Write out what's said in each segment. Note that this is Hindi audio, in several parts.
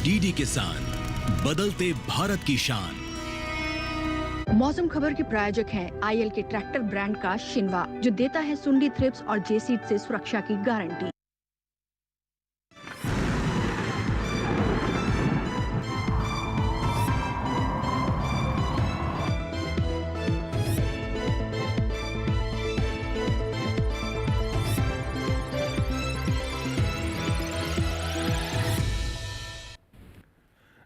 डीडी किसान, बदलते भारत की शान। मौसम खबर के प्रायोजक हैं आईएल के ट्रैक्टर ब्रांड का शिनवा, जो देता है सुंडी, थ्रिप्स और जेसीड से सुरक्षा की गारंटी।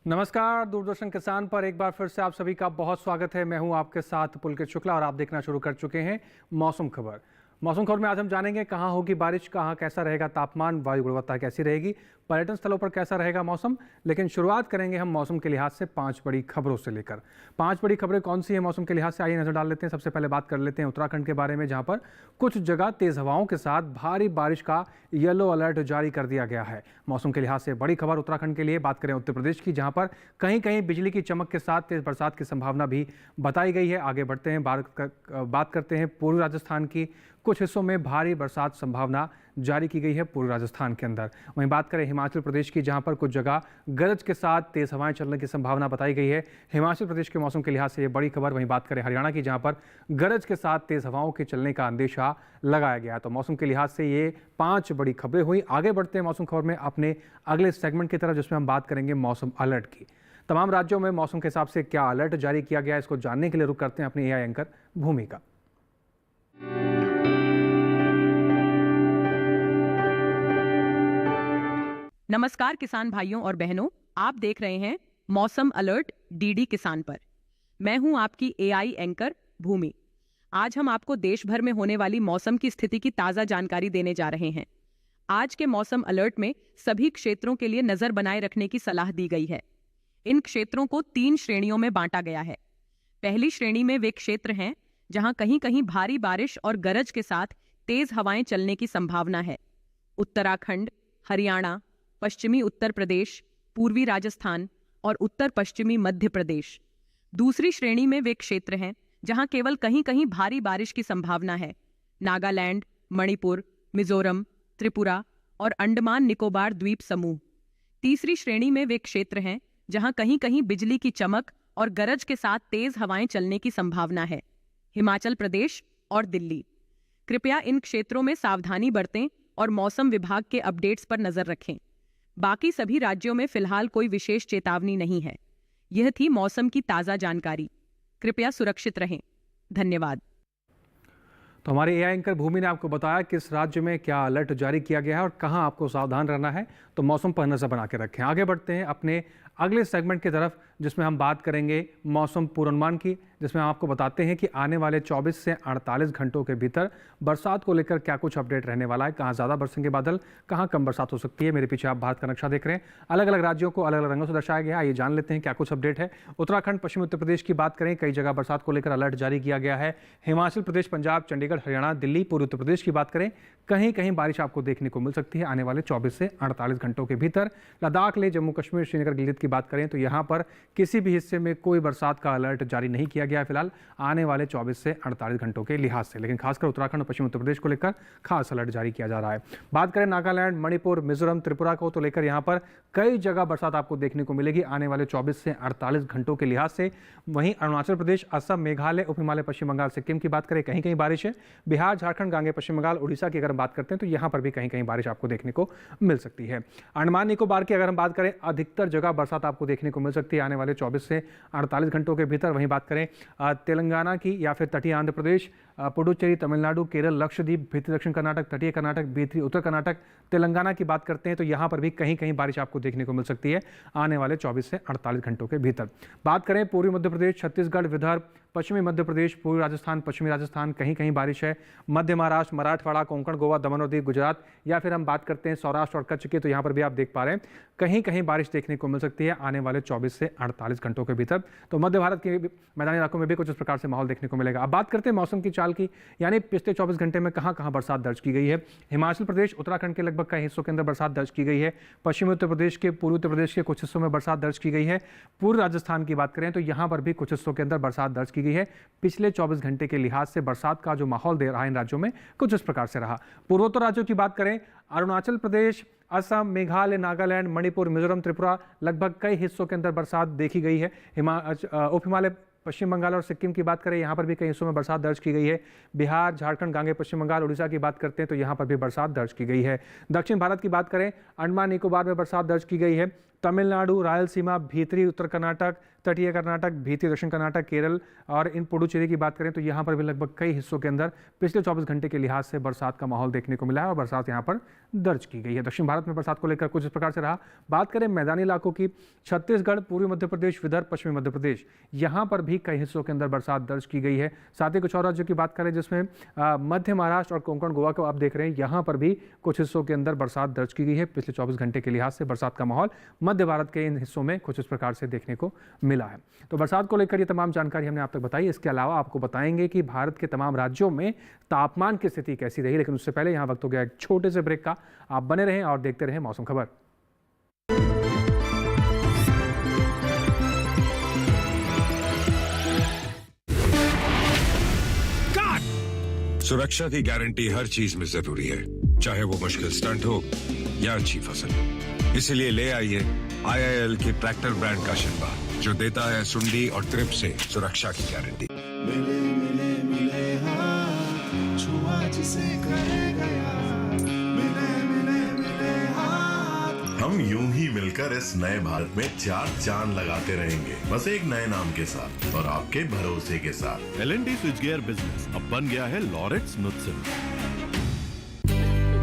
नमस्कार, दूरदर्शन किसान पर एक बार फिर से आप सभी का बहुत स्वागत है। मैं हूं आपके साथ पुलकित शुक्ला और आप देखना शुरू कर चुके हैं मौसम खबर। मौसम खबर में आज हम जानेंगे कहां होगी बारिश, कहां कैसा रहेगा तापमान, वायु गुणवत्ता कैसी रहेगी, पर्यटन स्थलों पर कैसा रहेगा मौसम। लेकिन शुरुआत करेंगे हम मौसम के लिहाज से 5 बड़ी खबरों से लेकर। 5 बड़ी खबरें कौन सी है मौसम के लिहाज से, आइए नजर डाल लेते हैं। सबसे पहले बात कर लेते हैं उत्तराखंड के बारे में, जहां पर कुछ जगह तेज हवाओं के साथ भारी बारिश का येलो अलर्ट जारी कर दिया गया है। मौसम के लिहाज से बड़ी खबर उत्तराखंड के लिए। बात करें उत्तर प्रदेश की, जहां पर कहीं कहीं बिजली की चमक के साथ तेज बरसात की संभावना भी बताई गई है। आगे बढ़ते हैं, बात करते हैं पूर्वी राजस्थान की। कुछ हिस्सों में भारी बरसात संभावना जारी की गई है पूर्वी राजस्थान के अंदर। वहीं बात करें हिमाचल प्रदेश की, जहां पर कुछ जगह गरज के साथ तेज हवाएं चलने की संभावना बताई गई है। हिमाचल प्रदेश के मौसम के लिहाज से ये बड़ी खबर। वहीं बात करें हरियाणा की, जहां पर गरज के साथ तेज हवाओं के चलने का अंदेशा लगाया गया। तो मौसम के लिहाज से ये 5 बड़ी खबरें हुई। आगे बढ़ते हैं मौसम खबर में अपने अगले सेगमेंट की तरफ, जिसमें हम बात करेंगे मौसम अलर्ट की। तमाम राज्यों में मौसम के हिसाब से क्या अलर्ट जारी किया गया है, इसको जानने के लिए रुक करते हैं अपने एआई एंकर भूमि का। नमस्कार किसान भाइयों और बहनों, आप देख रहे हैं मौसम अलर्ट डीडी किसान पर। मैं हूं आपकी एआई एंकर भूमि। आज हम आपको देश भर में होने वाली मौसम की स्थिति की ताजा जानकारी देने जा रहे हैं। आज के मौसम अलर्ट में सभी क्षेत्रों के लिए नजर बनाए रखने की सलाह दी गई है। इन क्षेत्रों को 3 श्रेणियों में बांटा गया है। पहली श्रेणी में वे क्षेत्र हैं जहां कहीं कहीं भारी बारिश और गरज के साथ तेज हवाएं चलने की संभावना है। उत्तराखंड, हरियाणा, पश्चिमी उत्तर प्रदेश, पूर्वी राजस्थान और उत्तर पश्चिमी मध्य प्रदेश। दूसरी श्रेणी में वे क्षेत्र हैं जहां केवल कहीं कहीं भारी बारिश की संभावना है। नागालैंड, मणिपुर, मिजोरम, त्रिपुरा और अंडमान निकोबार द्वीप समूह। तीसरी श्रेणी में वे क्षेत्र हैं जहां कहीं कहीं बिजली की चमक और गरज के साथ तेज हवाएं चलने की संभावना है। हिमाचल प्रदेश और दिल्ली। कृपया इन क्षेत्रों में सावधानी बरतें और मौसम विभाग के अपडेट्स पर नजर रखें। बाकी सभी राज्यों में फिलहाल कोई विशेष चेतावनी नहीं है। यह थी मौसम की ताजा जानकारी। कृपया सुरक्षित रहें। धन्यवाद। तो हमारे एआई एंकर भूमि ने आपको बताया किस राज्य में क्या अलर्ट जारी किया गया है और कहां आपको सावधान रहना है। तो मौसम पर नजर बना के रखें। आगे बढ़ते हैं अपने अगले सेगमेंट की तरफ, जिसमें हम बात करेंगे मौसम पूर्वानुमान की, जिसमें हम आपको बताते हैं कि आने वाले 24 से 48 घंटों के भीतर बरसात को लेकर क्या कुछ अपडेट रहने वाला है। कहां ज़्यादा बरसेंगे बादल, कहां कम बरसात हो सकती है। मेरे पीछे आप भारत का नक्शा देख रहे हैं। अलग अलग राज्यों को अलग अलग रंगों से दर्शाया गया है। आइए जान लेते हैं क्या कुछ अपडेट है। उत्तराखंड, पश्चिमी उत्तर प्रदेश की बात करें, कई जगह बरसात को लेकर अलर्ट जारी किया गया है। हिमाचल प्रदेश, पंजाब, चंडीगढ़, हरियाणा, दिल्ली, पूर्वी उत्तर प्रदेश की बात करें, कहीं कहीं बारिश आपको देखने को मिल सकती है आने वाले 24 से 48 घंटों के भीतर। लद्दाख ले जम्मू कश्मीर, श्रीनगर, गिलगित की बात करें तो यहाँ पर किसी भी हिस्से में कोई बरसात का अलर्ट जारी नहीं किया गया है फिलहाल आने वाले 24 से 48 घंटों के लिहाज से। लेकिन खासकर उत्तराखंड और पश्चिमी उत्तर प्रदेश को लेकर खास अलर्ट जारी किया जा रहा है। बात करें नागालैंड, मणिपुर, मिजोरम, त्रिपुरा को तो लेकर यहाँ पर कई जगह बरसात आपको देखने को मिलेगी आने वाले 24 से 48 घंटों के लिहाज से। वहीं अरुणाचल प्रदेश, असम, मेघालय, उप हिमालय, पश्चिम बंगाल, सिक्किम की बात करें, कहीं कहीं बारिश है। बिहार, झारखंड, गांगे, पश्चिम बंगाल, उड़ीसा की अगर हम बात करते हैं तो यहाँ पर भी कहीं कहीं बारिश आपको देखने को मिल सकती है। अंडमान निकोबार की अगर हम बात करें, अधिकतर जगह बरसात आपको देखने को मिल सकती है आने वाले 24 से 48 घंटों के भीतर। वहीं बात करें तेलंगाना की या फिर तटीय आंध्र प्रदेश, पुडुचेरी, तमिलनाडु, केरल, लक्षद्वीप, भीतरी दक्षिण कर्नाटक, तटीय कर्नाटक, भीतरी उत्तर कर्नाटक, तेलंगाना की बात करते हैं तो यहाँ पर भी कहीं कहीं बारिश आपको देखने को मिल सकती है आने वाले 24 से 48 घंटों के भीतर। बात करें पूर्वी मध्य प्रदेश, छत्तीसगढ़, विदर्भ, पश्चिमी मध्य प्रदेश, पूर्वी राजस्थान, पश्चिमी राजस्थान, कहीं कहीं बारिश है। मध्य महाराष्ट्र, मराठवाड़ा, कोंकण, गोवा, दमन और दीव, गुजरात, या फिर हम बात करते हैं सौराष्ट्र और कच्छ की, तो यहाँ पर भी आप देख पा रहे हैं कहीं कहीं बारिश देखने को मिल सकती है आने वाले 24 से 48 घंटों के भीतर। तो मध्य भारत के मैदानी इलाकों में भी कुछ इस प्रकार से माहौल देखने को मिलेगा। अब बात करते हैं मौसम की चाल की, यानी पिछले 24 घंटे में कहां कहां बरसात दर्ज की गई है। हिमाचल प्रदेश, उत्तराखंड के लगभग कई हिस्सों के अंदर बरसात दर्ज की गई है। पश्चिमी उत्तर प्रदेश के, पूर्वी उत्तर प्रदेश के कुछ हिस्सों में बरसात दर्ज की गई है। पूर्व राजस्थान की बात करें तो यहां पर भी कुछ हिस्सों के अंदर बरसात दर्ज की गई है। पिछले 24 घंटे के लिहाज से बरसात का जो माहौल दे रहा है इन राज्यों में कुछ इस प्रकार से रहा। पूर्वोत्तर राज्यों की बात करें, अरुणाचल प्रदेश, असम, मेघालय, नागालैंड, मणिपुर, मिजोरम, त्रिपुरा लगभग कई हिस्सों के अंदर बरसात देखी गई है। उप हिमालय, पश्चिम बंगाल और सिक्किम की बात करें, यहाँ पर भी कई हिस्सों में बरसात दर्ज की गई है। बिहार, झारखंड, गांगे, पश्चिम बंगाल, उड़ीसा की बात करते हैं तो यहाँ पर भी बरसात दर्ज की गई है। दक्षिण भारत की बात करें, अंडमान निकोबार में बरसात दर्ज की गई है। तमिलनाडु, रायलसीमा, भीतरी उत्तर कर्नाटक, तटीय कर्नाटक, भीतरी दक्षिण कर्नाटक, केरल और इन पुडुचेरी की बात करें तो यहाँ पर भी लगभग कई हिस्सों के अंदर पिछले 24 घंटे के लिहाज से बरसात का माहौल देखने को मिला है और बरसात यहाँ पर दर्ज की गई है। दक्षिण भारत में बरसात को लेकर कुछ इस प्रकार से रहा। बात करें मैदानी इलाकों की, छत्तीसगढ़, पूर्वी मध्य प्रदेश, विदर्भ, पश्चिमी मध्य प्रदेश, यहाँ पर भी कई हिस्सों के अंदर बरसात दर्ज की गई है। साथ ही कुछ और राज्यों की बात करें जिसमें मध्य महाराष्ट्र और कोंकण गोवा को आप देख रहे हैं, यहाँ पर भी कुछ हिस्सों के अंदर बरसात दर्ज की गई है। पिछले 24 घंटे के लिहाज से बरसात का माहौल मध्य भारत के इन हिस्सों में कुछ इस प्रकार से देखने को मिला है। तो बरसात को लेकर ये तमाम जानकारी हमने आप तक बताई। इसके अलावा आपको बताएंगे कि भारत के तमाम राज्यों में तापमान की स्थिति कैसी रही, लेकिन उससे पहले यहाँ वक्त हो गया एक छोटे से ब्रेक का। आप बने रहें और देखते रहें मौसम खबर। सुरक्षा की गारंटी हर चीज में जरूरी है, चाहे वो मुश्किल स्टंट हो या अच्छी फसल। इसलिए ले आइए IIL के ट्रैक्टर ब्रांड का शिनवा, जो देता है सुंडी और ट्रिप से सुरक्षा की गारंटी। मिले मिले मिले हाँ, छुआ जिसे करेगा यार। मिले मिले मिले हाँ। हम यूं ही मिलकर इस नए भारत में 4 चांद लगाते रहेंगे, बस एक नए नाम के साथ और आपके भरोसे के साथ। L&T स्विचगियर बिजनेस अब बन गया है लॉरेंस नुत्सन।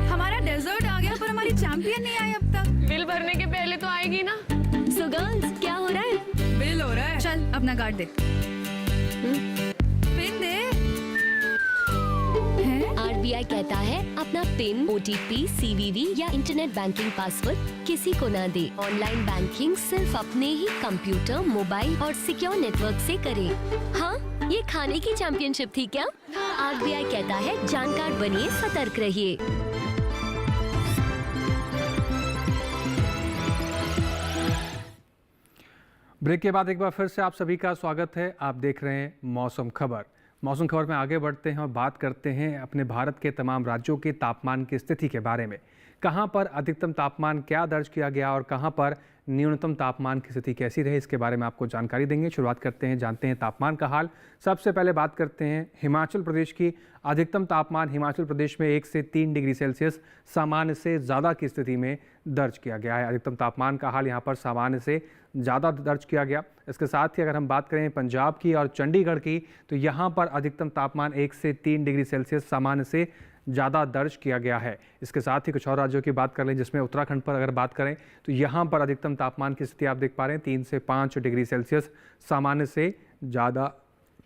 हमारा डेजर्ट आ गया पर हमारी चैंपियन नहीं आई अब तक। बिल भरने के पहले तो आएगी ना। सो गर्ल्स, क्या हो रहा है? बिल हो रहा है। चल अपना कार्ड दे। पिन दे। RBI कहता है अपना पिन, OTP, CVV या इंटरनेट बैंकिंग पासवर्ड किसी को ना दे। ऑनलाइन बैंकिंग सिर्फ अपने ही कंप्यूटर, मोबाइल और सिक्योर नेटवर्क से करें। हाँ, ये खाने की चैंपियनशिप थी क्या? RBI कहता है जानकार बनिए, सतर्क रहिए। ब्रेक के बाद एक बार फिर से आप सभी का स्वागत है। आप देख रहे हैं मौसम खबर। मौसम खबर में आगे बढ़ते हैं और बात करते हैं अपने भारत के तमाम राज्यों के तापमान की स्थिति के बारे में। कहां पर अधिकतम तापमान क्या दर्ज किया गया और कहां पर न्यूनतम तापमान की स्थिति कैसी रही, इसके बारे में आपको जानकारी देंगे। शुरुआत करते हैं, जानते हैं तापमान का हाल। सबसे पहले बात करते हैं हिमाचल प्रदेश की। अधिकतम तापमान हिमाचल प्रदेश में 1 से 3 डिग्री सेल्सियस सामान्य से ज़्यादा की स्थिति में दर्ज किया गया है। अधिकतम तापमान का हाल यहाँ पर सामान्य से ज़्यादा दर्ज किया गया। इसके साथ ही अगर हम बात करें पंजाब की और चंडीगढ़ की, तो यहाँ पर अधिकतम तापमान 1 से 3 डिग्री सेल्सियस सामान्य से ज़्यादा दर्ज किया गया है। इसके साथ ही कुछ और राज्यों की बात कर लें, जिसमें उत्तराखंड पर अगर बात करें तो यहाँ पर अधिकतम तापमान की स्थिति आप देख पा रहे हैं 3 से 5 डिग्री सेल्सियस सामान्य से ज़्यादा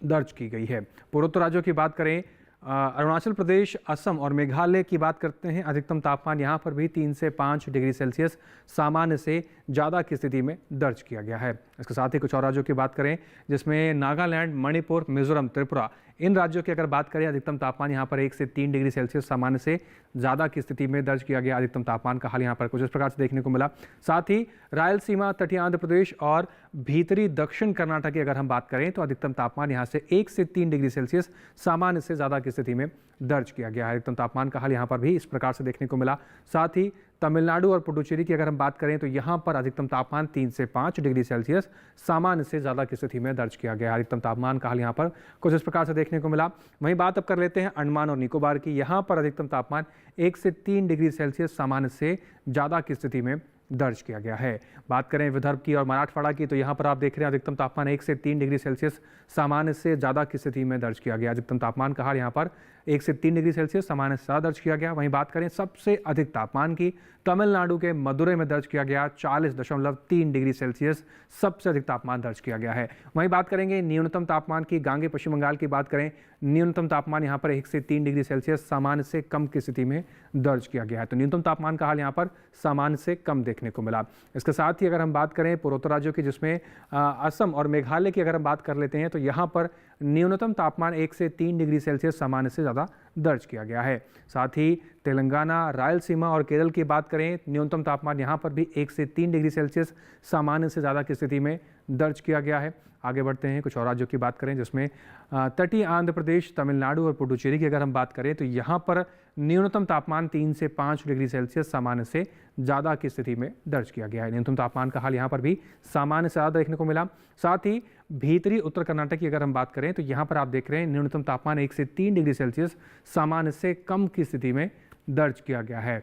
दर्ज की गई है। पूर्वोत्तर राज्यों की बात करें, अरुणाचल प्रदेश, असम और मेघालय की बात करते हैं, अधिकतम तापमान यहाँ पर भी 3 से 5 डिग्री सेल्सियस सामान्य से ज़्यादा की स्थिति में दर्ज किया गया है। इसके साथ ही कुछ और राज्यों की बात करें, जिसमें नागालैंड, मणिपुर, मिजोरम, त्रिपुरा, इन राज्यों की अगर बात करें, अधिकतम तापमान यहाँ पर 1 से 3 डिग्री सेल्सियस सामान्य से ज़्यादा की स्थिति में दर्ज किया गया। अधिकतम तापमान का हाल यहाँ पर कुछ इस प्रकार से देखने को मिला। साथ ही रायलसीमा, तटीय आंध्र प्रदेश और भीतरी दक्षिण कर्नाटक की अगर हम बात करें तो अधिकतम तापमान यहाँ से 1 से 3 डिग्री सेल्सियस सामान्य से ज़्यादा की स्थिति में दर्ज किया गया है। अधिकतम तापमान का हाल यहाँ पर भी इस प्रकार से देखने को मिला। साथ ही तमिलनाडु और पुडुचेरी की अगर हम बात करें तो यहाँ पर अधिकतम तापमान 3 से 5 डिग्री सेल्सियस सामान्य से ज़्यादा की स्थिति में दर्ज किया गया है। अधिकतम तापमान का हाल यहाँ पर कुछ इस प्रकार से देखने को मिला। वहीं बात अब कर लेते हैं अंडमान और निकोबार की। यहाँ पर अधिकतम तापमान 1 से 3 डिग्री सेल्सियस सामान्य से ज़्यादा की स्थिति में दर्ज किया गया है। बात करें विदर्भ की और मराठवाड़ा की, तो यहाँ पर आप देख रहे हैं अधिकतम तापमान 1 से 3 डिग्री सेल्सियस सामान्य से ज़्यादा की स्थिति में दर्ज किया गया। अधिकतम तापमान का हाल यहाँ पर 1 से 3 डिग्री सेल्सियस सामान्य से ज़्यादा दर्ज किया गया। वहीं बात करें सबसे अधिक तापमान की, तमिलनाडु के मदुरै में दर्ज किया गया 40.3 डिग्री सेल्सियस सबसे अधिक तापमान दर्ज किया गया है। वहीं बात करेंगे न्यूनतम तापमान की, गांगे पश्चिम बंगाल की बात करें, न्यूनतम तापमान यहाँ पर 1 से 3 डिग्री सेल्सियस सामान्य से कम की स्थिति में दर्ज किया गया है। तो न्यूनतम तापमान का हाल यहाँ पर सामान्य से कम देखने को मिला। इसके साथ ही अगर हम बात करें पूर्वोत्तर राज्यों की, जिसमें असम और मेघालय की अगर हम बात कर लेते हैं, तो यहाँ पर न्यूनतम तापमान 1 से 3 डिग्री सेल्सियस सामान्य से ज़्यादा दर्ज किया गया है। साथ ही तेलंगाना, रायलसीमा और केरल की बात करें, न्यूनतम तापमान यहाँ पर भी 1 से 3 डिग्री सेल्सियस सामान्य से ज़्यादा की स्थिति में दर्ज किया गया है। आगे बढ़ते हैं, कुछ और राज्यों की बात करें, जिसमें तटीय आंध्र प्रदेश, तमिलनाडु और पुडुचेरी की अगर हम बात करें तो यहाँ पर न्यूनतम तापमान 3 से 5 डिग्री सेल्सियस सामान्य से ज़्यादा की स्थिति में दर्ज किया गया है। न्यूनतम तापमान का हाल यहाँ पर भी सामान्य से ज़्यादा देखने को मिला। साथ ही भीतरी उत्तर कर्नाटक की अगर हम बात करें तो यहाँ पर आप देख रहे हैं न्यूनतम तापमान 1 से 3 डिग्री सेल्सियस सामान्य से कम की स्थिति में दर्ज किया गया है।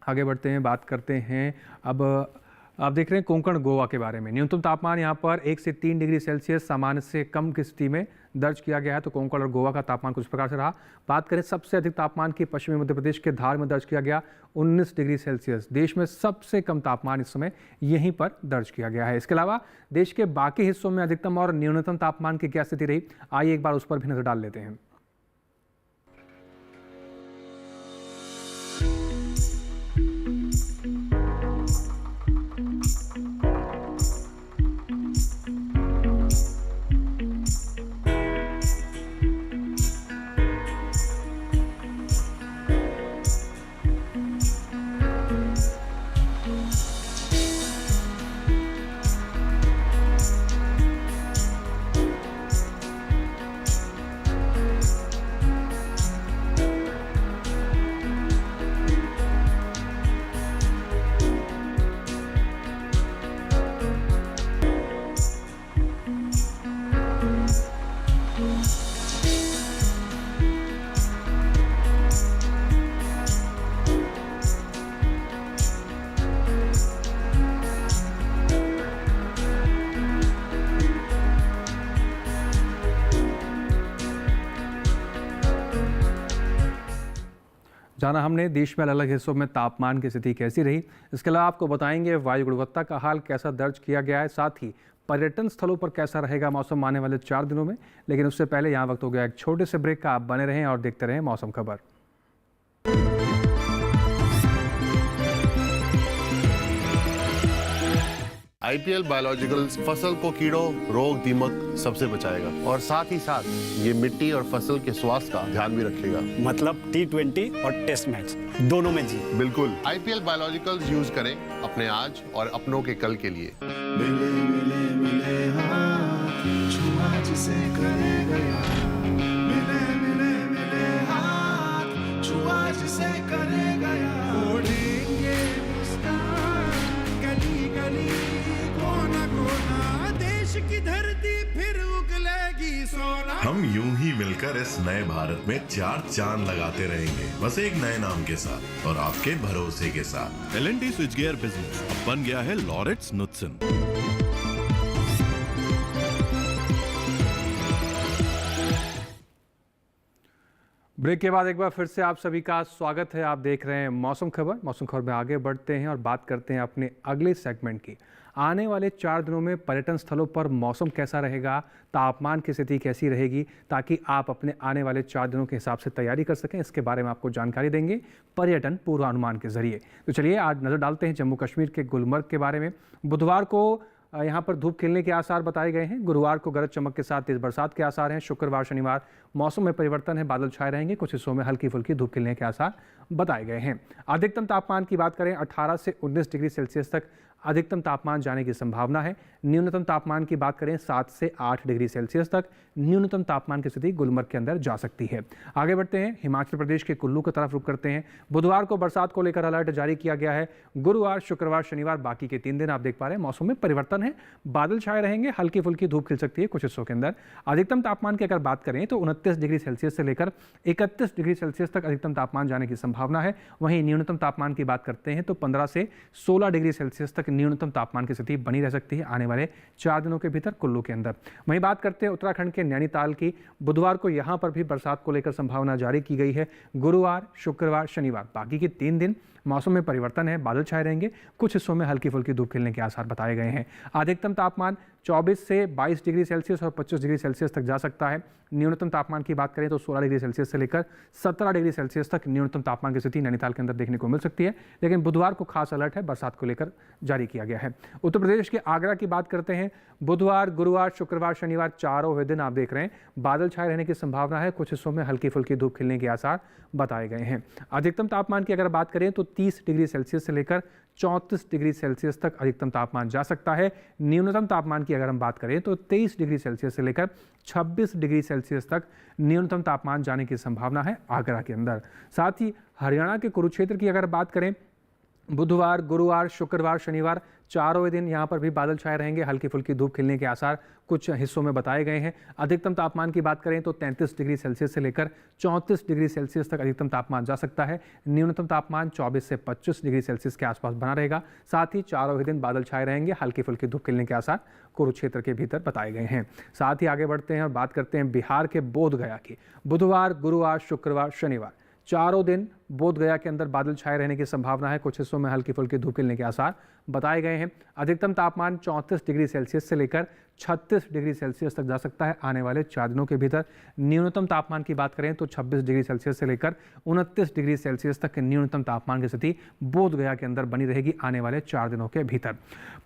आगे बढ़ते हैं, बात करते हैं अब आप देख रहे हैं कोंकण गोवा के बारे में। न्यूनतम तापमान यहाँ पर 1 से 3 डिग्री सेल्सियस सामान्य से कम की स्थिति में दर्ज किया गया है। तो कोंकण और गोवा का तापमान कुछ प्रकार से रहा। बात करें सबसे अधिक तापमान की, पश्चिमी मध्य प्रदेश के धार में दर्ज किया गया 19 डिग्री सेल्सियस। देश में सबसे कम तापमान इस समय यहीं पर दर्ज किया गया है। इसके अलावा देश के बाकी हिस्सों में अधिकतम और न्यूनतम तापमान की क्या स्थिति रही, आइए एक बार उस पर भी नजर डाल लेते हैं। जाना हमने देश में अलग अलग हिस्सों में तापमान की स्थिति कैसी रही। इसके अलावा आपको बताएंगे वायु गुणवत्ता का हाल कैसा दर्ज किया गया है, साथ ही पर्यटन स्थलों पर कैसा रहेगा मौसम आने वाले 4 दिनों में। लेकिन उससे पहले यहाँ वक्त हो गया एक छोटे से ब्रेक का। आप बने रहें और देखते रहें मौसम खबर। आईपीएल बायोलॉजिकल्स फसल को कीड़ों, रोग, दीमक सबसे बचाएगा और साथ ही साथ ये मिट्टी और फसल के स्वास्थ्य का ध्यान भी रखेगा। मतलब T20 और टेस्ट मैच दोनों में जीत। बिल्कुल, आईपीएल बायोलॉजिकल्स यूज करें अपने आज और अपनों के कल के लिए। मिले मिले मिले हाथ, छुआ जिसे करेगा यार। मिले मिले मिले हाथ, छुआ जिसे करेगा यार। ओढ़ेंगे मुस्कान गली गली, कोना कोना, देश की धरती फिर उगलेगी सोना। हम यूं ही मिलकर इस नए भारत में 4 चांद लगाते रहेंगे, बस एक नए नाम के साथ और आपके भरोसे के साथ। L&T स्विच गियर बिजनेस अब बन गया है लॉरेट्स नुत्सन। ब्रेक के बाद एक बार फिर से आप सभी का स्वागत है। आप देख रहे हैं मौसम खबर। मौसम खबर में आगे बढ़ते हैं और बात करते हैं अपने अगले सेगमेंट की। आने वाले 4 दिनों में पर्यटन स्थलों पर मौसम कैसा रहेगा, तापमान की स्थिति कैसी रहेगी, ताकि आप अपने आने वाले 4 दिनों के हिसाब से तैयारी कर सकें। इसके बारे में आपको जानकारी देंगे पर्यटन पूर्वानुमान के जरिए। तो चलिए आज नज़र डालते हैं जम्मू कश्मीर के गुलमर्ग के बारे में। बुधवार को यहाँ पर धूप खिलने के आसार बताए गए हैं। गुरुवार को गरज चमक के साथ तेज बरसात के आसार हैं। शुक्रवार शनिवार मौसम में परिवर्तन है, बादल छाए रहेंगे, कुछ हिस्सों में हल्की फुल्की धूप खिलने के आसार बताए गए हैं। अधिकतम तापमान की बात करें 18 से 19 डिग्री सेल्सियस तक अधिकतम तापमान जाने की संभावना है। न्यूनतम तापमान की बात करें 7 से 8 डिग्री सेल्सियस तक न्यूनतम तापमान की स्थिति गुलमर्ग के अंदर जा सकती है। आगे बढ़ते हैं, हिमाचल प्रदेश के कुल्लू की तरफ रुख करते हैं। बुधवार को बरसात को लेकर अलर्ट जारी किया गया है। गुरुवार, शुक्रवार, शनिवार बाकी के 3 दिन आप देख पा रहे हैं मौसम में परिवर्तन है, बादल छाए रहेंगे, हल्की फुल्की धूप खिल सकती है कुछ हिस्सों के अंदर। अधिकतम तापमान की अगर बात करें तो 29 डिग्री सेल्सियस से लेकर 31 डिग्री सेल्सियस तक अधिकतम तापमान जाने की संभावना है। वहीं न्यूनतम तापमान की बात करते हैं तो 15 से 16 डिग्री सेल्सियस तक न्यूनतम तापमान की स्थिति बनी रह सकती है आने वाले 4 दिनों के भीतर कुल्लू के अंदर। वहीं बात करते हैं उत्तराखंड के नैनीताल की। बुधवार को यहां पर भी बरसात को लेकर संभावना जारी की गई है। गुरुवार, शुक्रवार, शनिवार बाकी के 3 दिन मौसम में परिवर्तन है, बादल छाए रहेंगे, कुछ हिस्सों में हल्की फुल्की धूप खिलने के आसार बताए गए हैं। अधिकतम तापमान 24 से 22 डिग्री सेल्सियस और 25 डिग्री सेल्सियस तक जा सकता है। न्यूनतम तापमान की बात करें तो 16 डिग्री सेल्सियस से लेकर 17 डिग्री सेल्सियस तक न्यूनतम तापमान की स्थिति नैनीताल के अंदर देखने को मिल सकती है। लेकिन बुधवार को खास अलर्ट है, बरसात को लेकर जारी किया गया है। उत्तर प्रदेश के आगरा की बात करते हैं। बुधवार, गुरुवार, शुक्रवार, शनिवार चारों दिन आप देख रहे हैं बादल छाए रहने की संभावना है, कुछ हिस्सों में हल्की फुल्की धूप खिलने के आसार बताए गए हैं। अधिकतम तापमान की अगर बात करें तो 30 डिग्री सेल्सियस से लेकर 34 डिग्री सेल्सियस तक अधिकतम तापमान जा सकता है। न्यूनतम तापमान की अगर हम बात करें तो 23 डिग्री सेल्सियस से लेकर 26 डिग्री सेल्सियस तक न्यूनतम तापमान जाने की संभावना है आगरा के अंदर। साथ ही हरियाणा के कुरुक्षेत्र की अगर बात करें, बुधवार, गुरुवार, शुक्रवार, शनिवार चारों दिन यहाँ पर भी बादल छाए रहेंगे। हल्की फुल्की धूप खिलने के आसार कुछ हिस्सों में बताए गए हैं। अधिकतम तापमान की बात करें तो 33 डिग्री सेल्सियस से लेकर 34 डिग्री सेल्सियस तक अधिकतम तापमान जा सकता है। न्यूनतम तापमान 24 से 25 डिग्री सेल्सियस के आसपास बना रहेगा। साथ ही चारों ही दिन बादल छाए रहेंगे। हल्की फुल्की धूप खिलने के आसार कुरुक्षेत्र के भीतर बताए गए हैं। साथ ही आगे बढ़ते हैं और बात करते हैं बिहार के बोधगया की। बुधवार, गुरुवार, शुक्रवार, शनिवार चारों दिन बोधगया के अंदर बादल छाए रहने की संभावना है। कुछ हिस्सों में हल्की फुल्की धूप खिलने के आसार बताए गए हैं। अधिकतम तापमान 34 डिग्री सेल्सियस से लेकर 36 डिग्री सेल्सियस तक जा सकता है आने वाले 4 दिनों के भीतर। न्यूनतम तापमान की बात करें तो 26 डिग्री सेल्सियस से लेकर 29 डिग्री सेल्सियस तक न्यूनतम तापमान की स्थिति बोधगया के अंदर बनी रहेगी आने वाले 4 दिनों के भीतर।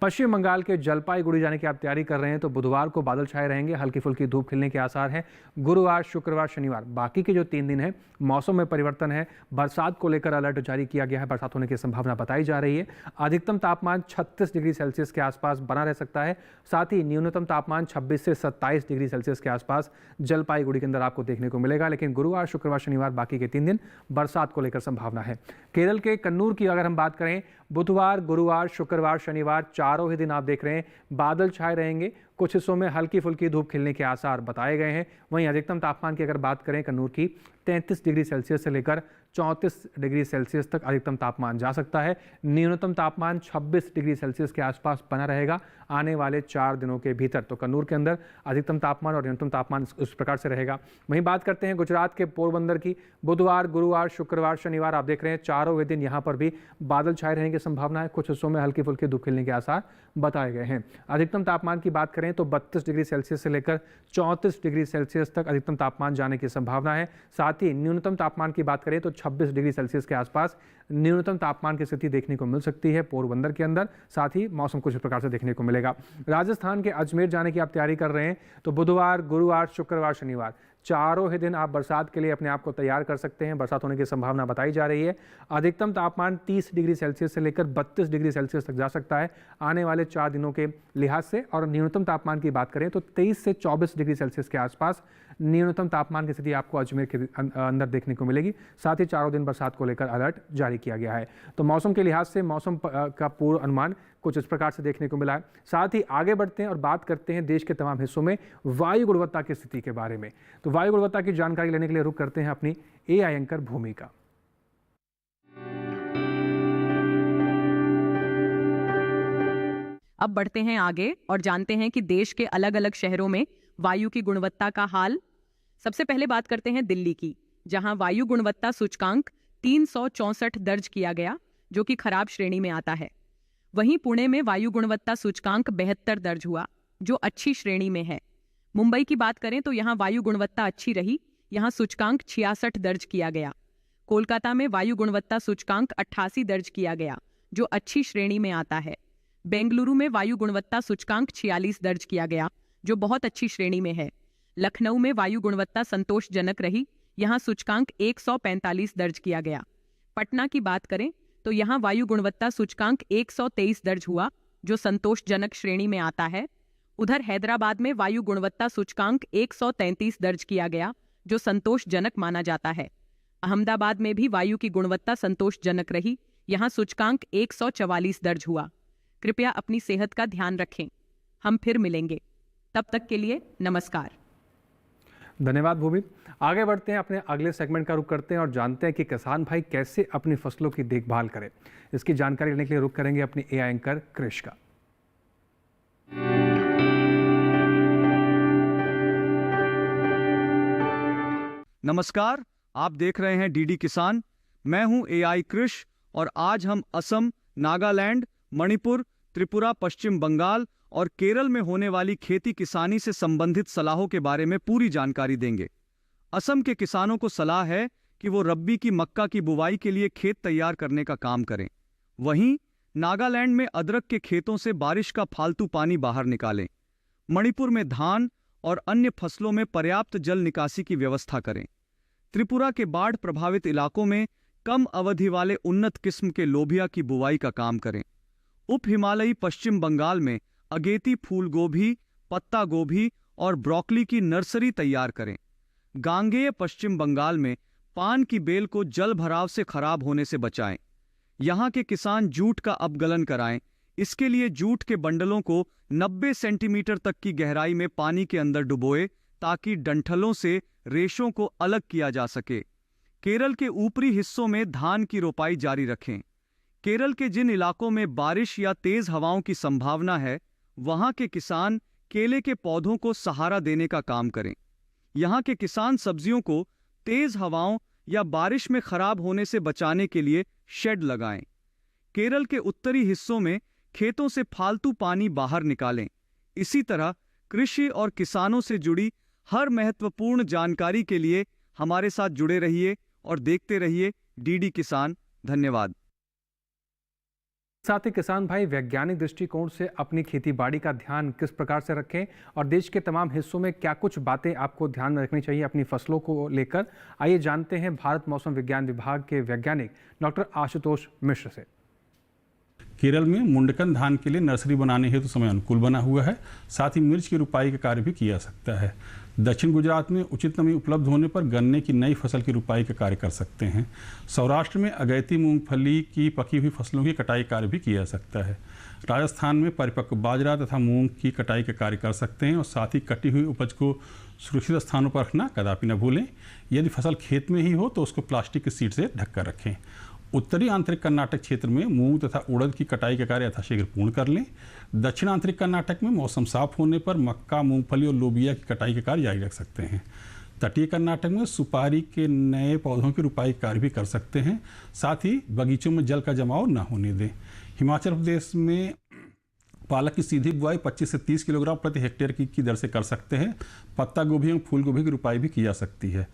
पश्चिम बंगाल के जलपाईगुड़ी जाने की आप तैयारी कर रहे हैं तो बुधवार को बादल छाए रहेंगे। हल्की फुल्की धूप खिलने के आसार हैं। गुरुवार, शुक्रवार, शनिवार बाकी के जो 3 दिन है मौसम में परिवर्तन है। बरसात को लेकर अलर्ट जारी किया गया है। बरसात होने की संभावना बताई जा रही है। अधिकतम तापमान 36 डिग्री सेल्सियस के आसपास बना रह सकता है। साथ ही न्यूनतम तापमान 26 से 27 डिग्री सेल्सियस के आसपास जलपाईगुड़ी के अंदर आपको देखने को मिलेगा। लेकिन गुरुवार, शुक्रवार, शनिवार बाकी के 3 दिन बरसात को लेकर संभावना है। केरल के कन्नूर की अगर हम बात करें, बुधवार, गुरुवार, शुक्रवार, शनिवार चारों ही दिन आप देख रहे हैं बादल छाए रहेंगे। कुछ हिस्सों में हल्की फुल्की धूप खिलने के आसार बताए गए हैं। वहीं अधिकतम तापमान की अगर बात करें कन्नूर की 33 डिग्री सेल्सियस से लेकर 34 डिग्री सेल्सियस तक अधिकतम तापमान जा सकता है। न्यूनतम तापमान 26 डिग्री सेल्सियस के आसपास बना रहेगा आने वाले 4 दिनों के भीतर। तो कन्नूर के अंदर अधिकतम तापमान और न्यूनतम तापमान उस प्रकार से रहेगा। वहीं बात करते हैं गुजरात के पोरबंदर की। बुधवार, गुरुवार, शुक्रवार, शनिवार आप देख रहे हैं चारों दिन यहाँ पर भी बादल छाए रहने की संभावना है। कुछ हिस्सों में हल्की फुल्की धूप खिलने के आसार बताए गए हैं। अधिकतम तापमान की बात करें तो 32 डिग्री सेल्सियस से लेकर 34 डिग्री सेल्सियस तक अधिकतम तापमान जाने की संभावना है। साथ ही न्यूनतम तापमान की बात करें तो 26 डिग्री सेल्सियस के आसपास न्यूनतम तापमान की स्थिति देखने को मिल सकती है पोरबंदर के अंदर। साथ ही मौसम कुछ प्रकार से देखने को मिलेगा। राजस्थान के अजमेर जाने की आप तैयारी कर रहे हैं तो बुधवार, गुरुवार, शुक्रवार, शनिवार चारों ही दिन आप बरसात के लिए अपने आप को तैयार कर सकते हैं। बरसात होने की संभावना बताई जा रही है। अधिकतम तापमान 30 डिग्री सेल्सियस से लेकर 32 डिग्री सेल्सियस तक जा सकता है आने वाले 4 दिनों के लिहाज से। और न्यूनतम तापमान की बात करें तो 23 से 24 डिग्री सेल्सियस के आसपास न्यूनतम तापमान की स्थिति आपको अजमेर के अंदर देखने को मिलेगी। साथ ही चारों दिन बरसात को लेकर अलर्ट जारी किया गया है। तो मौसम के लिहाज से मौसम का पूर्व अनुमान कुछ इस प्रकार से देखने को मिला है। साथ ही आगे बढ़ते हैं और बात करते हैं देश के तमाम हिस्सों में वायु गुणवत्ता की स्थिति के बारे में। तो वायु गुणवत्ता की जानकारी लेने के लिए रुक करते हैं अपनी AI एंकर भूमि का। अब बढ़ते हैं आगे और जानते हैं कि देश के अलग अलग शहरों में वायु की गुणवत्ता का हाल। सबसे पहले बात करते हैं दिल्ली की, जहां वायु गुणवत्ता सूचकांक 364 दर्ज किया गया, जो कि खराब श्रेणी में आता है। वहीं पुणे में वायु गुणवत्ता सूचकांक 72 दर्ज हुआ, जो अच्छी श्रेणी में है। मुंबई की बात करें तो यहाँ वायु गुणवत्ता अच्छी रही, यहाँ सूचकांक 66 दर्ज किया गया। कोलकाता में वायु गुणवत्ता सूचकांक 88 दर्ज किया गया, जो अच्छी श्रेणी में आता है। बेंगलुरु में वायु गुणवत्ता सूचकांक 46 दर्ज किया गया, जो बहुत अच्छी श्रेणी में है। लखनऊ में वायु गुणवत्ता संतोषजनक रही, यहाँ सूचकांक 145 दर्ज किया गया। पटना की बात करें तो यहाँ वायु गुणवत्ता सूचकांक 123 दर्ज हुआ, जो संतोषजनक श्रेणी में आता है। उधर हैदराबाद में वायु गुणवत्ता सूचकांक 133 दर्ज किया गया, जो संतोषजनक माना जाता है। अहमदाबाद में भी वायु की गुणवत्ता संतोषजनक रही, यहाँ सूचकांक 144 दर्ज हुआ। कृपया अपनी सेहत का ध्यान रखें। हम फिर मिलेंगे, तब तक के लिए नमस्कार। धन्यवाद भूमि। आगे बढ़ते हैं, अपने अगले सेगमेंट का रुख करते हैं और जानते हैं कि किसान भाई कैसे अपनी फसलों की देखभाल करें। इसकी जानकारी लेने के लिए रुख करेंगे अपनी AI एंकर कृष का। नमस्कार, आप देख रहे हैं DD किसान। मैं हूं AI कृष और आज हम असम, नागालैंड, मणिपुर, त्रिपुरा, पश्चिम बंगाल और केरल में होने वाली खेती किसानी से संबंधित सलाहों के बारे में पूरी जानकारी देंगे। असम के किसानों को सलाह है कि वो रब्बी की मक्का की बुवाई के लिए खेत तैयार करने का काम करें। वहीं नागालैंड में अदरक के खेतों से बारिश का फालतू पानी बाहर निकालें। मणिपुर में धान और अन्य फसलों में पर्याप्त जल निकासी की व्यवस्था करें। त्रिपुरा के बाढ़ प्रभावित इलाकों में कम अवधि वाले उन्नत किस्म के लोबिया की बुवाई का काम करें। उप हिमालयी पश्चिम बंगाल में अगेती फूल गोभी, पत्ता गोभी और ब्रोकली की नर्सरी तैयार करें। गांगेय पश्चिम बंगाल में पान की बेल को जल भराव से खराब होने से बचाएं। यहाँ के किसान जूट का अपगलन कराएं। इसके लिए जूट के बंडलों को 90 सेंटीमीटर तक की गहराई में पानी के अंदर डुबोए ताकि डंठलों से रेशों को अलग किया जा सके। केरल के ऊपरी हिस्सों में धान की रोपाई जारी रखें। केरल के जिन इलाकों में बारिश या तेज हवाओं की संभावना है, वहां के किसान केले के पौधों को सहारा देने का काम करें। यहाँ के किसान सब्जियों को तेज हवाओं या बारिश में खराब होने से बचाने के लिए शेड लगाएं। केरल के उत्तरी हिस्सों में खेतों से फालतू पानी बाहर निकालें। इसी तरह कृषि और किसानों से जुड़ी हर महत्वपूर्ण जानकारी के लिए हमारे साथ जुड़े रहिए और देखते रहिए डीडी किसान। धन्यवाद। साथ ही किसान भाई वैज्ञानिक दृष्टिकोण से अपनी खेती बाड़ी का ध्यान किस प्रकार से रखें और देश के तमाम हिस्सों में क्या कुछ बातें आपको ध्यान में रखनी चाहिए अपनी फसलों को लेकर, आइए जानते हैं भारत मौसम विज्ञान विभाग के वैज्ञानिक डॉक्टर आशुतोष मिश्र से। केरल में मुंडकन धान के लिए नर्सरी बनाने हेतु समय अनुकूल बना हुआ है। साथ ही मिर्च की रुपाई का कार्य भी किया सकता है। दक्षिण गुजरात में उचित नमी उपलब्ध होने पर गन्ने की नई फसल की रुपाई का कार्य कर सकते हैं। सौराष्ट्र में अगैती मूंगफली की पकी हुई फसलों की कटाई कार्य भी किया जा सकता है। राजस्थान में परिपक्व बाजरा तथा मूंग की कटाई का कार्य कर सकते हैं और साथ ही कटी हुई उपज को सुरक्षित स्थानों पर रखना कदापि न भूलें। यदि फसल खेत में ही हो तो उसको प्लास्टिक की शीट से ढककर रखें। उत्तरी आंतरिक कर्नाटक क्षेत्र में मूंग तथा उड़द की कटाई का कार्य यथाशीघ्र पूर्ण कर लें। दक्षिण आंतरिक कर्नाटक में मौसम साफ होने पर मक्का, मूंगफली और लोबिया की कटाई का कार्य जारी रख सकते हैं। तटीय कर्नाटक में सुपारी के नए पौधों की रुपाई का कार्य भी कर सकते हैं। साथ ही बगीचों में जल का जमाव न होने दें। हिमाचल प्रदेश में पालक की सीधी बुआई 25 से 30 किलोग्राम प्रति हेक्टेयर की दर से कर सकते हैं। पत्ता गोभी और फूल गोभी की रुपाई भी की जा सकती है।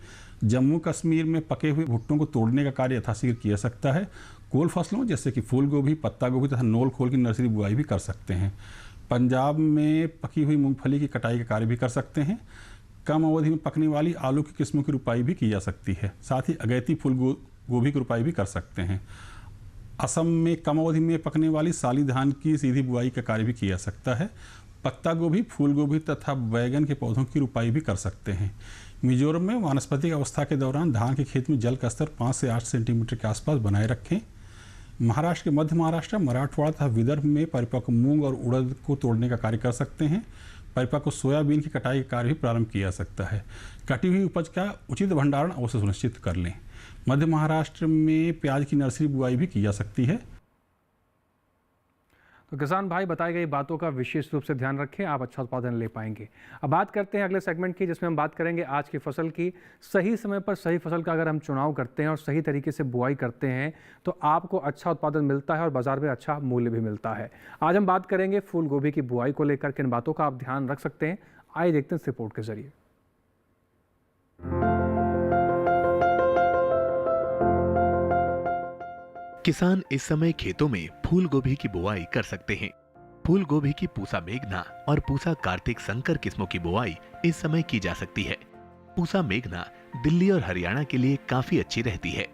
जम्मू कश्मीर में पके हुए भुट्टों को तोड़ने का कार्य यथाशीघ्र किया सकता है। कोल फसलों जैसे कि फूल गोभी, पत्ता गोभी तथा नोल खोल की नर्सरी बुआई भी कर सकते हैं। पंजाब में पकी हुई मूंगफली की कटाई का कार्य भी कर सकते हैं। कम अवधि में पकने वाली आलू की किस्मों की रुपाई भी की जा सकती है। साथ ही अगैती फूल गोभी की रुपाई भी कर सकते हैं। असम में कम अवधि में पकने वाली साली धान की सीधी बुआई का कार्य भी किया जा सकता है। पत्ता गोभी, फूल गोभी तथा बैगन के पौधों की रुपाई भी कर सकते हैं। मिजोरम में वानस्पतिक अवस्था के दौरान धान के खेत में जल का स्तर 5 से 8 सेंटीमीटर के आसपास बनाए रखें। महाराष्ट्र के मध्य महाराष्ट्र, मराठवाड़ा तथा विदर्भ में परिपक्व मूंग और उड़द को तोड़ने का कार्य कर सकते हैं। परिपक्व सोयाबीन की कटाई का कार्य भी प्रारंभ किया जा सकता है। कटी हुई उपज का उचित भंडारण अवश्य सुनिश्चित कर लें। मध्य महाराष्ट्र में प्याज की नर्सरी बुआई भी की जा सकती है। तो किसान भाई बताई गई बातों का विशेष रूप से ध्यान रखें, आप अच्छा उत्पादन ले पाएंगे। अब बात करते हैं अगले सेगमेंट की, जिसमें हम बात करेंगे आज की फसल की। सही समय पर सही फसल का अगर हम चुनाव करते हैं और सही तरीके से बुआई करते हैं तो आपको अच्छा उत्पादन मिलता है और बाजार में अच्छा मूल्य भी मिलता है। आज हम बात करेंगे फूल गोभी की बुआई को लेकर किन बातों का आप ध्यान रख सकते हैं, आइए देखते हैं इस रिपोर्ट के जरिए। किसान इस समय खेतों में फूल गोभी की बुआई कर सकते हैं। फूल गोभी की पूसा मेघना और पूसा कार्तिक संकर किस्मों की बुआई इस समय की जा सकती है। पूसा मेघना दिल्ली और हरियाणा के लिए काफी अच्छी रहती है।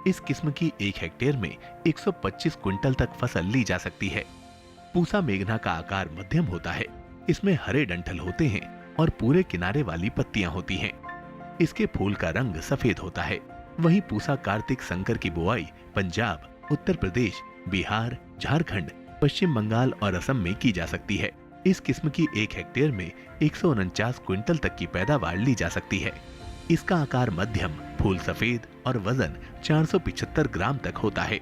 इस किस्म की 1 हेक्टेयर में 125 क्विंटल तक फसल ली जा सकती है। पूसा मेघना का आकार मध्यम होता है। इसमें हरे डंठल होते हैं और पूरे किनारे वाली पत्तियां होती हैं। इसके फूल का रंग सफेद होता है। वहीं पूसा कार्तिक संकर की बुआई पंजाब, उत्तर प्रदेश, बिहार, झारखंड, पश्चिम बंगाल और असम में की जा सकती है। इस किस्म की 1 हेक्टेयर में 149 क्विंटल तक की पैदावार ली जा सकती है। इसका आकार मध्यम, फूल सफेद और वजन 475 ग्राम तक होता है।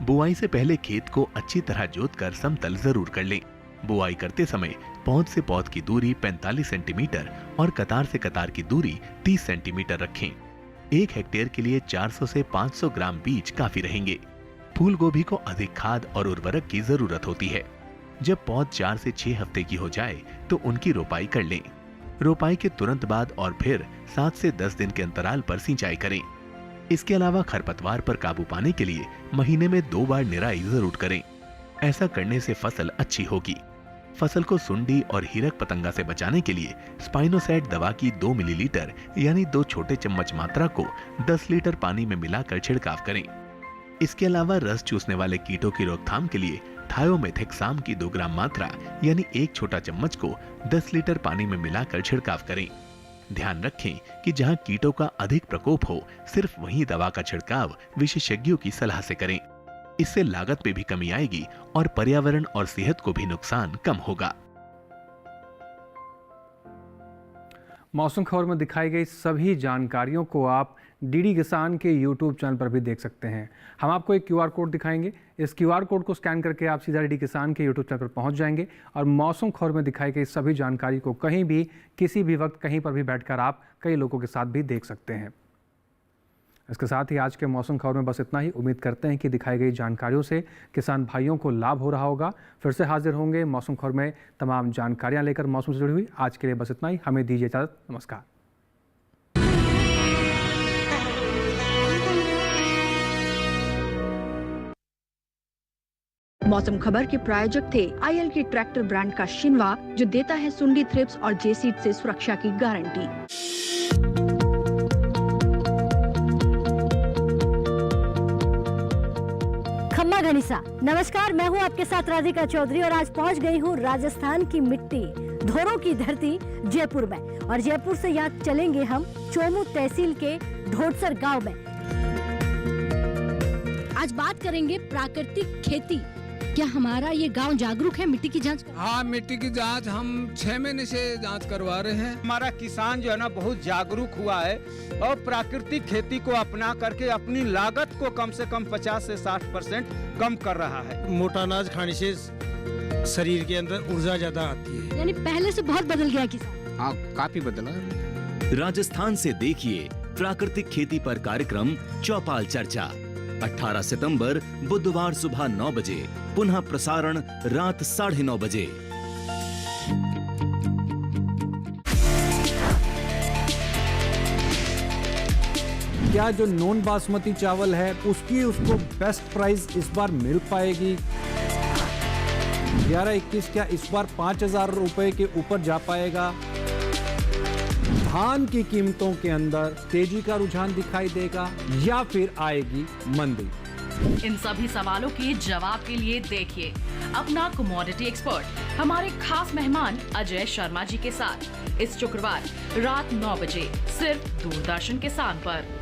बुआई से पहले खेत को अच्छी तरह जोतकर समतल जरूर कर लें। बुआई करते समय पौध से पौध की दूरी 45 सेंटीमीटर और कतार से कतार की दूरी 30 सेंटीमीटर रखें। 1 हेक्टेयर के लिए 400 से 500 ग्राम बीज काफी रहेंगे। फूल गोभी को अधिक खाद और उर्वरक की जरूरत होती है। जब पौध 4 से 6 हफ्ते की हो जाए तो उनकी रोपाई कर लें। रोपाई के तुरंत बाद और फिर 7 से 10 दिन के अंतराल पर सिंचाई करें। इसके अलावा खरपतवार पर काबू पाने के लिए महीने में 2 बार निराई जरूर करें। ऐसा करने से फसल अच्छी होगी। फसल को सुंडी और हीरक पतंगा से बचाने के लिए स्पाइनोसैट दवा की 2 मिलीलीटर यानी 2 छोटे चम्मच मात्रा को 10 लीटर पानी में मिलाकर छिड़काव करें। इसके अलावा रस चूसने वाले कीटों की रोकथाम के लिए थायोमेथेक्साम की 2 ग्राम मात्रा यानी 1 छोटा चम्मच को 10 लीटर पानी में मिलाकर छिड़काव करें। ध्यान रखें कि जहां कीटों का अधिक प्रकोप हो, सिर्फ वहीं दवा का छिड़काव विशेषज्ञों की सलाह से करें। इससे लागत में भी कमी आएगी और पर्यावरण और सेहत को भी नुकसान कम होगा। मौसम खबर में दिखाई गई सभी जानकारियों को आप डीडी किसान के यूट्यूब चैनल पर भी देख सकते हैं। हम आपको एक क्यूआर कोड दिखाएंगे। इस क्यूआर कोड को स्कैन करके आप सीधा डीडी किसान के यूट्यूब चैनल पर पहुंच जाएंगे और मौसम खबर में दिखाई गई सभी जानकारी को कहीं भी, किसी भी वक्त, कहीं पर भी बैठकर आप कई लोगों के साथ भी देख सकते हैं। इसके साथ ही आज के मौसम खबर में बस इतना ही। उम्मीद करते हैं कि दिखाई गई जानकारियों से किसान भाइयों को लाभ हो रहा होगा। फिर से हाजिर होंगे मौसम खबर में तमाम जानकारियां लेकर मौसम से जुड़ी हुई। आज के लिए बस इतना ही। हमें दीजिए इजाजत। नमस्कार। मौसम खबर के प्रायोजक थे आईएल के ट्रैक्टर ब्रांड का शिनवा, जो देता है सुंडी थ्रिप्स और जेसीड से सुरक्षा की गारंटी। खम्मा घनीसा नमस्कार, मैं हूं आपके साथ राधिका चौधरी और आज पहुंच गई हूं राजस्थान की मिट्टी, धोरों की धरती जयपुर में। और जयपुर से यहाँ चलेंगे हम चोमू तहसील के ढोडसर गांव में। आज बात करेंगे प्राकृतिक खेती। क्या हमारा ये गांव जागरूक है मिट्टी की जांच? हाँ, मिट्टी की जांच हम 6 महीने से जांच करवा रहे हैं। हमारा किसान जो है ना बहुत जागरूक हुआ है और प्राकृतिक खेती को अपना करके अपनी लागत को कम से कम 50 से 60% कम कर रहा है। मोटा अनाज खाने से शरीर के अंदर ऊर्जा ज्यादा आती है। यानी पहले से बहुत बदल गया किसान। हाँ, काफी बदला है। राजस्थान से देखिए प्राकृतिक खेती पर कार्यक्रम चौपाल चर्चा 18 सितंबर बुधवार सुबह 9 बजे, पुनः प्रसारण रात 9:30 बजे। क्या जो नॉन बासमती चावल है उसको बेस्ट प्राइस इस बार मिल पाएगी? 11-21 क्या इस बार 5,000 रुपए के ऊपर जा पाएगा? धान की कीमतों के अंदर तेजी का रुझान दिखाई देगा या फिर आएगी मंदी? इन सभी सवालों के जवाब के लिए देखिए अपना कमोडिटी एक्सपर्ट हमारे खास मेहमान अजय शर्मा जी के साथ इस शुक्रवार रात 9 बजे सिर्फ दूरदर्शन किसान पर।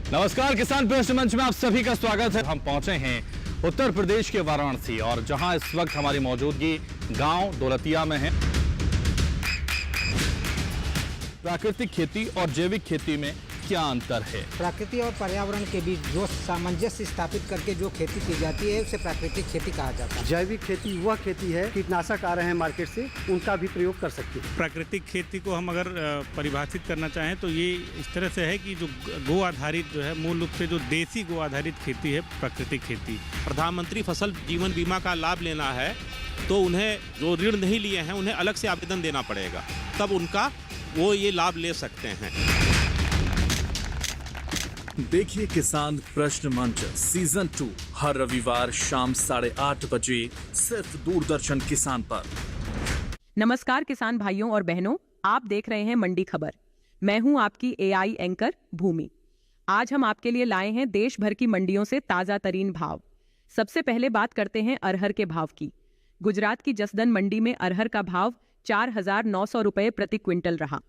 नमस्कार, किसान पृष्ठ मंच में आप सभी का स्वागत है। हम पहुंचे हैं उत्तर प्रदेश के वाराणसी और जहां इस वक्त हमारी मौजूदगी गांव दौलतिया में है। प्राकृतिक खेती और जैविक खेती में क्या अंतर है? प्रकृति और पर्यावरण के बीच जो सामंजस्य स्थापित करके जो खेती की जाती है उसे प्राकृतिक खेती कहा जाता है। जैविक खेती वह खेती है, कीटनाशक आ रहे हैं मार्केट से, उनका भी प्रयोग कर सकते हैं। प्राकृतिक खेती को हम अगर परिभाषित करना चाहें तो ये इस तरह से है कि जो गो आधारित जो है, मूल रूप से जो देसी गो आधारित खेती है प्राकृतिक खेती। प्रधानमंत्री फसल जीवन बीमा का लाभ लेना है तो उन्हें जो ऋण नहीं लिए हैं उन्हें अलग से आवेदन देना पड़ेगा, तब उनका वो ये लाभ ले सकते हैं। देखिए किसान प्रश्न मंच सीजन 2 हर रविवार शाम 8:30 बजे सिर्फ दूरदर्शन किसान पर। नमस्कार किसान भाइयों और बहनों, आप देख रहे हैं मंडी खबर। मैं हूं आपकी एआई एंकर भूमि। आज हम आपके लिए लाए हैं देश भर की मंडियों से ताजा तरीन भाव। सबसे पहले बात करते हैं अरहर के भाव की। गुजरात की जसदन मंडी में अरहर का भाव 4,900 रुपए प्रति क्विंटल रहा।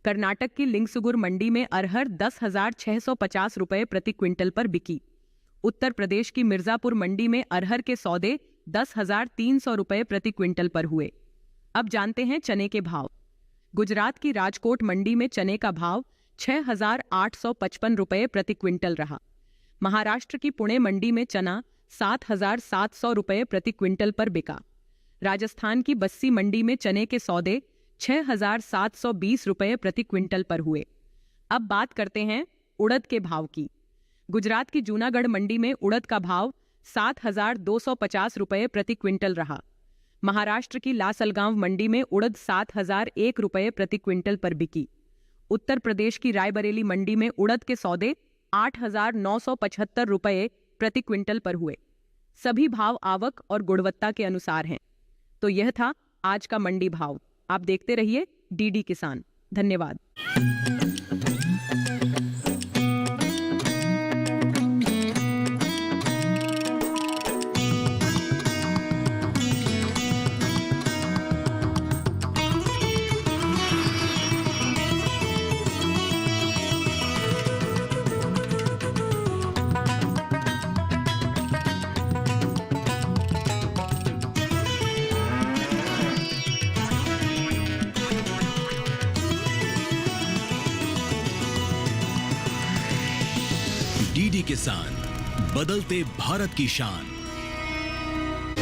कर्नाटक की लिंगसुगुर मंडी में अरहर 10,650 रुपए प्रति क्विंटल पर बिकी। उत्तर प्रदेश की मिर्जापुर मंडी में अरहर के सौदे 10,300 रुपए प्रति क्विंटल पर हुए। अब जानते हैं चने के भाव। गुजरात की राजकोट मंडी में चने का भाव 6,855 रुपए प्रति क्विंटल रहा। महाराष्ट्र की पुणे मंडी में चना 7,700 रुपए प्रति क्विंटल पर बिका। राजस्थान की बस्सी मंडी में चने के सौदे 6,720 रुपए प्रति क्विंटल पर हुए। अब बात करते हैं उड़द के भाव की। गुजरात की जूनागढ़ मंडी में उड़द का भाव 7,250 रुपए प्रति क्विंटल रहा। महाराष्ट्र की लासलगांव मंडी में उड़द 7,001 रुपए प्रति क्विंटल पर बिकी। उत्तर प्रदेश की रायबरेली मंडी में उड़द के सौदे 8,975 रुपए प्रति क्विंटल पर हुए। सभी भाव आवक और गुणवत्ता के अनुसार हैं। तो यह था आज का मंडी भाव। आप देखते रहिए डीडी किसान। धन्यवाद। डीडी किसान, बदलते भारत की शान।